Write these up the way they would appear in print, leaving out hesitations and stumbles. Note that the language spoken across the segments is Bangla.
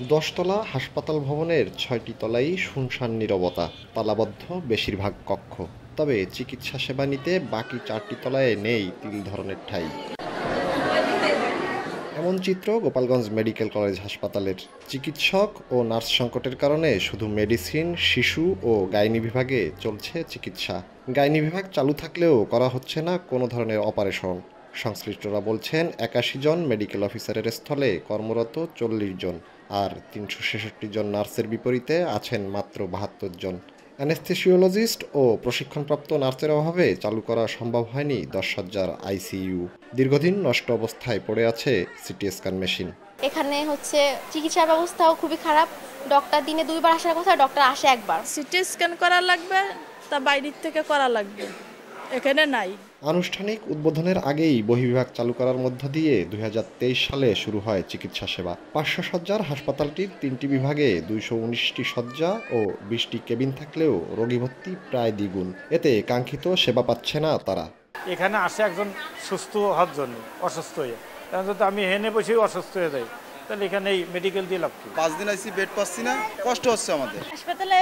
দশতলা হাসপাতাল ভবনের ৬টি তলাই শুনশান নীরবতা, তালাবদ্ধ বেশিরভাগ কক্ষ। তবে চিকিৎসা সেবা নিতে বাকি ৪টি তলায় নেই তিল ধরনের ঠাঁই। এমন চিত্র গোপালগঞ্জ মেডিকেল কলেজ হাসপাতালের। চিকিৎসক ও নার্স সংকটের কারণে শুধু মেডিসিন, শিশু ও গাইনি বিভাগে চলছে চিকিৎসা। গাইনি বিভাগ চালু থাকলেও করা হচ্ছে না কোনো ধরনের অপারেশন। সংশ্লিষ্টরা বলছেন ৮১ জন মেডিকেল অফিসারের স্থলে কর্মরত ৪০ জন, আর ৩৬৬ জন নার্সের বিপরীতে আছেন মাত্র ৭২ জন। অ্যানেস্থেসিওলজিস্ট ও প্রশিক্ষণপ্রাপ্ত নার্সের অভাবে চালু করা সম্ভব হয়নি ১০ সজ্জার আইসিইউ। দীর্ঘদিন নষ্ট অবস্থায় পড়ে আছে সিটি স্ক্যান মেশিন। এখানে চিকিৎসা ব্যবস্থাও খুবই খারাপ। ডক্টর দিনে ২ বার আসার কথা, ডক্টর আসে একবার। সিটি স্ক্যান করা লাগবে, তা বাইরের থেকে করা লাগবে, এখানে নাই। আনুষ্ঠানিক উদ্বোধনের আগেই বহির্বিভাগ চালু করার মধ্য দিয়ে ২০২৩ সালে শুরু হয় চিকিৎসা সেবা। ৫০০ সজ্জার হাসপাতালটির ৩টি বিভাগে ২১৯টি সজ্জা ও ২০টি কেবিন থাকলেও রোগী ভর্তি প্রায় দ্বিগুণ। এতে কাঙ্ক্ষিত সেবা পাচ্ছে না তারা। এখানে আসে একজন সুস্থ হওয়ার জন্য, অসুস্থ হয়ে, কারণ যদি আমি হেনে বসেই অসুস্থ হয়ে যাই, তাহলে এখানে এই মেডিকেল দিয়ে লাভ কি? 5 দিন আইসি, বেড পাচ্ছি না, কষ্ট হচ্ছে আমাদের। হাসপাতালে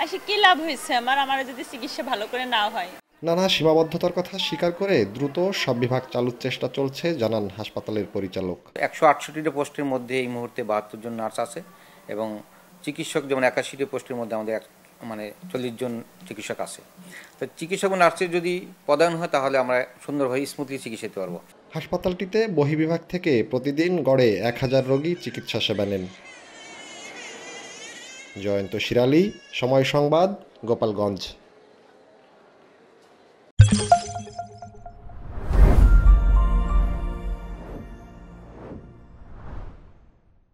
এসে কি লাভ হয়েছে আমার যদি চিকিৎসা ভালো করে না হয়। নানা সীমাবদ্ধতার কথা স্বীকার করে দ্রুত সব বিভাগ চালুর চেষ্টা চলছে জানান হাসপাতালের পরিচালক। ১৬৮টি পোস্টের মধ্যে এই মুহূর্তে ৭২ জন নার্স আছে এবং চিকিৎসক যেমন ৮১টি পোস্টের মধ্যে আমাদের ৪০ জন চিকিৎসক আছে। তো চিকিৎসক ও নার্সের যদি পদায়ন হয় তাহলে আমরা সুন্দরভাবে স্মুথলি চিকিৎসা দিতে পারবো। হাসপাতালটিতে বহির্বিভাগ থেকে প্রতিদিন গড়ে ১,০০০ রোগী চিকিৎসা সেবা নেন। জয়ন্ত শিরালি, সময় সংবাদ, গোপালগঞ্জ।